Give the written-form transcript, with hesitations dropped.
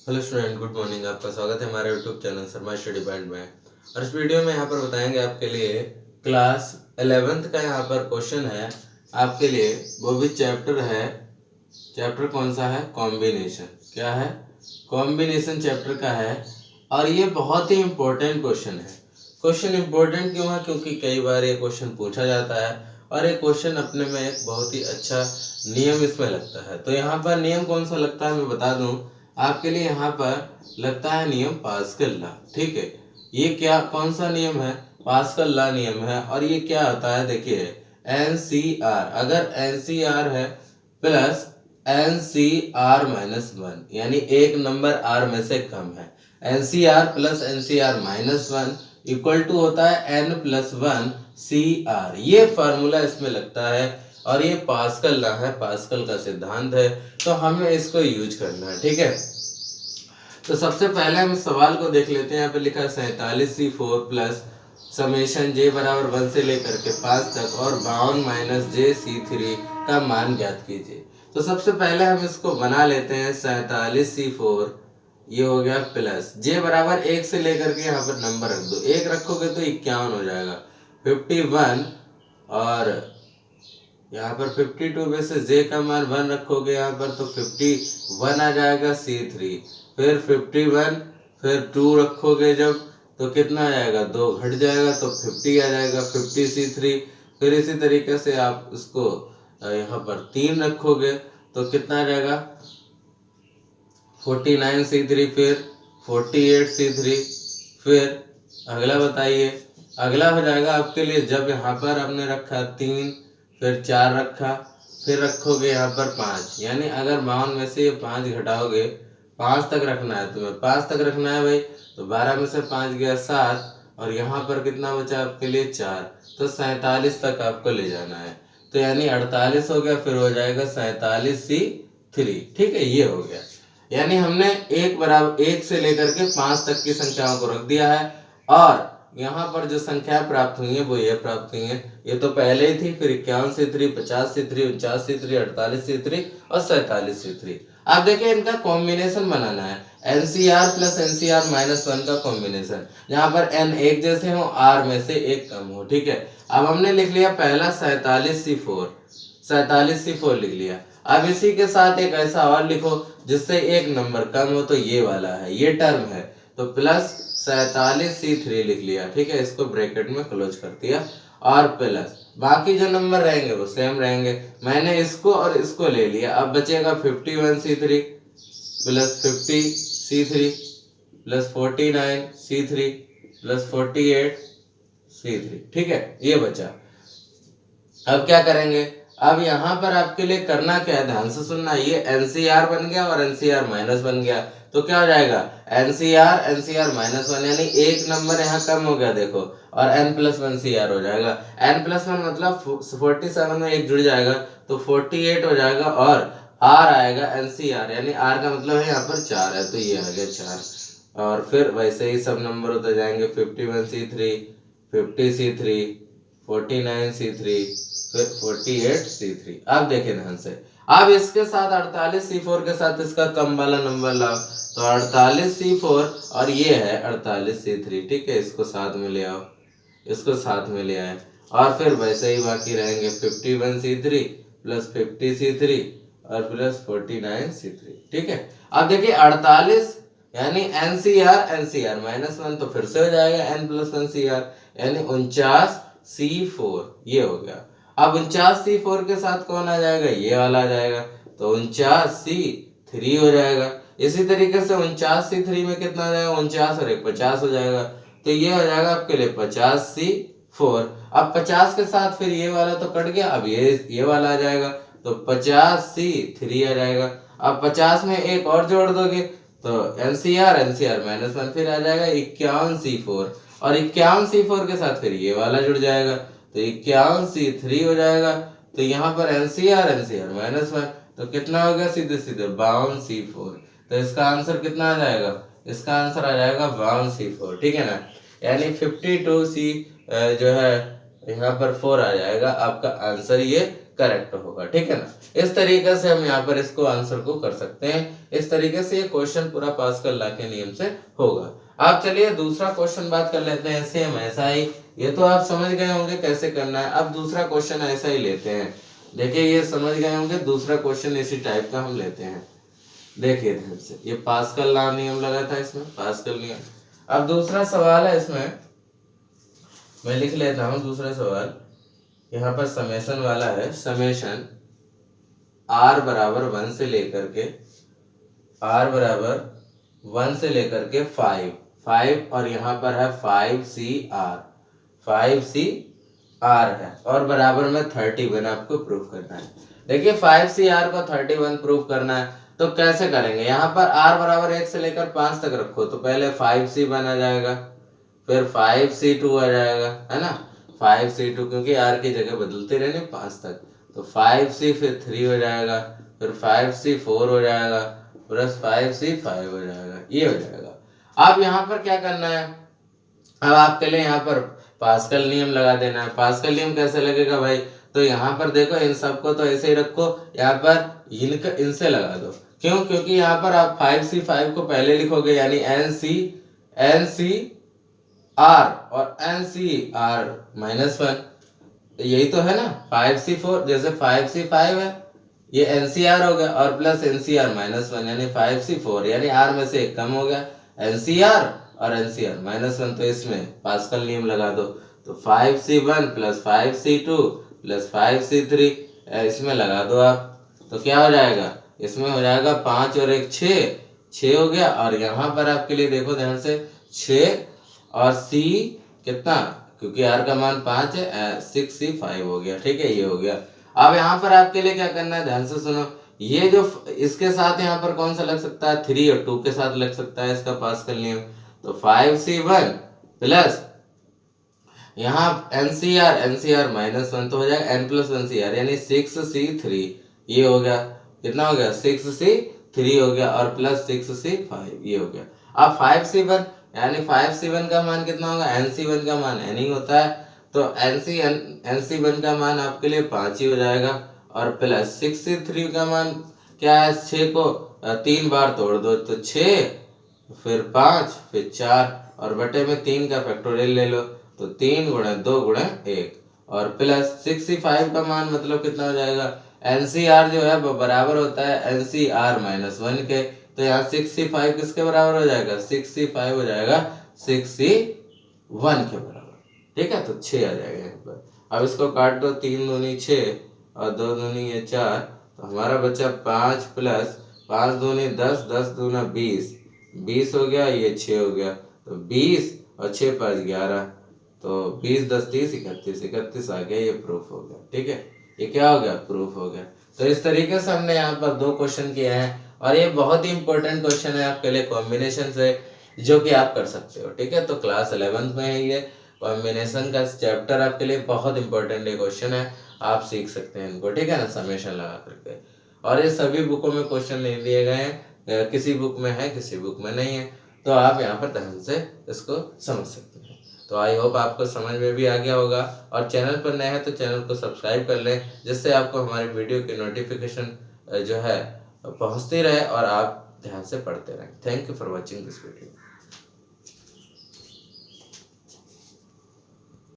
Hello student, good morning. आपका स्वागत है हमारे YouTube channel Sharma study point में। और इस वीडियो में यहाँ पर बताएंगे आपके लिए क्लास 11th का यहाँ पर क्वेश्चन है आपके लिए। वो भी चैप्टर है, चैप्टर कौन सा है? कॉम्बिनेशन। क्या है? कॉम्बिनेशन चैप्टर का है। और ये बहुत ही इम्पोर्टेंट क्वेश्चन है। क्वेश्चन इम्पोर्टेंट क्यों है? क्योंकि कई बार ये क्वेश्चन पूछा जाता है और ये क्वेश्चन अपने में एक बहुत ही अच्छा नियम इसमें लगता है। तो यहाँ पर नियम कौन सा लगता है मैं बता दूं आपके लिए। यहाँ पर लगता है नियम पास्कल लॉ। ठीक है, ये क्या कौन सा नियम है? पास्कल लॉ नियम है। और ये क्या आता है देखिए, एनसीआर। अगर एनसीआर है प्लस एनसीआर माइनस वन, यानी एक नंबर आर में से कम है। N C R plus N C R minus one equal to होता है N plus one C R. ये फार्मूला इसमें लगता है और ये पास्कल लॉ है, पास्कल का सिद्धांत है। तो हमें इसको यूज करना है। ठीक है, तो सबसे पहले हम इस सवाल को देख लेते हैं। यहाँ पे लिखा है 47C4 प्लस समेशन जे बराबर 1 से लेकर के 5 तक और 52 माइनस JC3 का मान ज्ञात कीजिए। तो सबसे पहले हम इसको बना लेते हैं। 47C4 ये हो गया प्लस जे बराबर 1 से लेकर के यहाँ पर नंबर रख दो। 1 रखोगे तो 51 हो जाएगा। 51 और यहाँ पर 52 में से जे का मान 1 रखोगे यहाँ पर तो 51 आ जाएगा C3। फिर 51 फिर 2 रखोगे जब तो कितना आ जाएगा? 2 घट जाएगा तो 50 आ जाएगा, 50C3। फिर इसी तरीके से आप इसको यहाँ पर 3 रखोगे तो कितना आ जाएगा? 49C3। फिर 48C3। फिर अगला बताइए। अगला हो जाएगा आपके लिए जब यहाँ पर आपने रखा 3 फिर 4 रखा फिर रखोगे यहाँ पर 5, यानी अगर 52 में से ये 5 घटाओगे, 5 तक रखना है तुम्हें, 5 तक रखना है भाई। तो 12 में से 5 गया 7 और यहाँ पर कितना बचा आपके लिए? 4। तो 47 तक आपको ले जाना है। तो यानी 48 हो गया, फिर हो जाएगा 47C3। ठीक है, ये हो गया। यानी हमने एक बराबर 1 से लेकर के 5 तक की संख्याओं को रख दिया है और यहाँ पर जो संख्या प्राप्त हुई है वो ये प्राप्त हुई है। ये तो पहले ही थी, फिर 51C3, 50C3, 49C3, 48C3 और 47C3। आप देखिए इनका कॉम्बिनेशन बनाना है। N C R plus N C R minus one का कॉम्बिनेशन, जहाँ पर एन एक जैसे हो, आर में से एक कम हो। ठीक है, अब हमने लिख लिया पहला 47C4, 47C4 लिख लिया। अब इसी के साथ एक ऐसा और लिखो जिससे एक नंबर कम हो, तो ये वाला है, ये टर्म है। तो प्लस 47C3 लिख लिया। ठीक है, इसको ब्रैकेट में क्लोज कर दिया और प्लस बाकी जो नंबर रहेंगे वो सेम रहेंगे। मैंने इसको और इसको ले लिया। अब बचेगा 51C3 plus 50C3 plus 49C3 plus 48C3। ठीक है, ये बचा। अब क्या करेंगे? अब यहाँ पर आपके लिए करना क्या है, ध्यान से सुनना। ये एनसीआर बन गया और एनसीआर माइनस बन गया, तो क्या हो जाएगा? एनसीआर माइनस वन, यानी एक नंबर यहाँ कम हो गया देखो, और N plus one C R हो जाएगा। एन प्लस वन मतलब 47 में एक जुड़ जाएगा तो 48 हो जाएगा और आर आएगा एनसीआर, यानी आर का मतलब है यहाँ पर 4 है, तो ये आ गया 4। और फिर वैसे ही सब नंबर होते जाएंगे। 51C3, 50C3, 49C3, फिर 48C3। अब देखिए ध्यान से। अब इसके साथ 48C4 के साथ इसका कम वाला नंबर लाओ, तो 48C4 और ये है 48C3। ठीक है, इसको साथ में ले आओ, इसको साथ में ले आए और फिर वैसे ही बाकी रहेंगे 51C3 प्लस 50C3 और प्लस 49C3। ठीक है, अब देखिए 48 यानी एनसीआर माइनस वन, तो फिर से हो जाएगा N plus one C R, यानी 49C4 ये हो गया। अब 49C4 के साथ कौन आ जाएगा? ये वाला आ जाएगा, तो 49C3 हो जाएगा। इसी तरीके से 49C3 में कितना आ जाएगा? 49 और 1 50 हो जाएगा, तो ये हो जाएगा आपके लिए 50C4। अब 50 के साथ फिर ये वाला तो कट गया, अब ये वाला आ जाएगा, तो 50C3 आ जाएगा। अब 50 में एक और जोड़ दोगे तो एनसीआर माइनस वन, फिर आ जाएगा 51C4 और 51C4 के साथ फिर ये वाला जुड़ जाएगा, तो 51C3 हो जाएगा। तो यहाँ पर एनसीआर माइनस वन, तो कितना हो गया? सीधे सीधे 52C4। तो इसका आंसर कितना आ जाएगा? इसका आंसर आ जाएगा 52C4। ठीक है ना, यानी 52C जो है यहाँ पर 4 आ जाएगा, आपका आंसर ये करेक्ट होगा। ठीक है ना, इस तरीके से हम यहाँ पर इसको आंसर को कर सकते हैं। इस तरीके से ये क्वेश्चन पूरा पास्कल लॉ के नियम से होगा। आप चलिए दूसरा क्वेश्चन बात कर लेते हैं। सेम ऐसा ही, ये तो आप समझ गए होंगे कैसे करना है। अब दूसरा क्वेश्चन ऐसा ही लेते हैं। देखिए ये समझ गए होंगे, दूसरा क्वेश्चन इसी टाइप का हम लेते हैं। देखिए ध्यान से, ये पास्कल लॉ नियम लगा था इसमें, पास्कल नियम। अब दूसरा सवाल है इसमें, मैं लिख लेता हूं दूसरा सवाल। यहाँ पर समेशन वाला है, समेशन r बराबर 1 से लेकर के r बराबर 1 से लेकर के 5 और यहाँ पर है 5CR है और बराबर में 31 आपको प्रूफ करना है। देखिए 5CR को 31 प्रूफ करना है तो कैसे करेंगे। यहाँ पर r बराबर 1 से लेकर 5 तक रखो तो पहले 5C1 आ जाएगा, फिर 5C2 आ जाएगा, है ना। 5C2 क्योंकि r की जगह बदलते रहने 5 तक, तो 5C फिर 3 हो जाएगा, फिर 5C4 हो जाएगा, प्लस 5C5 हो जाएगा, ये हो जाएगा। अब यहाँ पर क्या करना है, अब आपके लिए यहाँ पर पास्कल नियम लगा देना है। पास्कल नियम कैसे लगेगा भाई, तो यहाँ पर देखो इन सबको तो ऐसे ही रखो, यहाँ पर इनसे लगा दो। क्यों, क्योंकि यहाँ पर आप 5C5 को पहले लिखोगे यानी NCR और NCR-1, यही तो है ना। 5C4 जैसे 5C5 है, ये NCR हो गया और प्लस NCR-1 यानी 5C4 यानी R में से एक कम हो गया, NCR और NCR-1, तो इसमें पास्कल नियम लगा दो। तो 5C1 plus 5C2 plus 5C3 इसमें लगा दो आप, तो क्या हो जाएगा, इसमें हो जाएगा 5 और 1 6 हो गया। और यहाँ पर आपके लिए देखो ध्यान से, 6 और C कितना, क्योंकि R का मान 5 है, 6C5 हो गया। ठीक है, ये हो गया। अब यहाँ पर आपके लिए क्या करना है, ध्यान से सुनो। ये जो इसके साथ यहाँ पर कौन सा लग सकता है, 3 और 2 के साथ लग सकता है इसका पास्कल नियम। तो 5C1 प्लस यहाँ NCR-1 तो हो जाएगा N+1CR यानी 6C3, ये हो गया, कितना हो गया, 6C3 हो गया और प्लस 6C5, ये हो गया। अब 5C1 यानी 5C1 का मान कितना होगा, NC1 का मान n ही होता है, तो NC1 का मान आपके लिए 5 ही हो जाएगा और प्लस 6C3 का मान क्या है, 6 को 3 बार तोड़ दो तो 6 फिर 5 फिर 4 और बटे में 3 का फैक्टोरियल ले लो तो 3 गुणे 2 गुणे 1 और प्लस 65 का मान मतलब कितना हो जाएगा, NCR जो है वो बराबर होता है NCR-1 के, तो यहाँ 65 किसके बराबर हो जाएगा, 65 हो जाएगा 61 के बराबर। ठीक है, तो 6 आ जाएगा यहाँ पर। अब इसको काट दो, 3 दूनी 6 और 2 दूनी 4, तो हमारा बचा 5 प्लस 5 दूनी 10, 10 दूना 20 हो गया, ये 6 हो गया, तो 20 और 6 5 11, तो 20 10 30 31 आ गया, ये प्रूफ हो गया। ठीक है, ये क्या हो गया, प्रूफ हो गया। तो इस तरीके से हमने यहाँ पर 2 क्वेश्चन किए हैं और ये बहुत ही इंपॉर्टेंट क्वेश्चन है आपके लिए कॉम्बिनेशन से, जो कि आप कर सकते हो। ठीक है, तो क्लास 11th में है ये कॉम्बिनेशन का चैप्टर आपके लिए बहुत इंपॉर्टेंट ये क्वेश्चन है, आप सीख सकते हैं इनको। ठीक है ना, समेशन लगा करके। और ये सभी बुकों में क्वेश्चन नहीं दिए गए हैं, किसी बुक में है किसी बुक में नहीं है, तो आप यहाँ पर ध्यान से इसको समझ सकते हैं। तो आई होप आपको समझ में भी आ गया होगा, और चैनल पर नए हैं तो चैनल को सब्सक्राइब कर लें, जिससे आपको हमारे वीडियो की नोटिफिकेशन जो है पहुँचती रहे और आप ध्यान से पढ़ते रहें। Thank you for watching this video.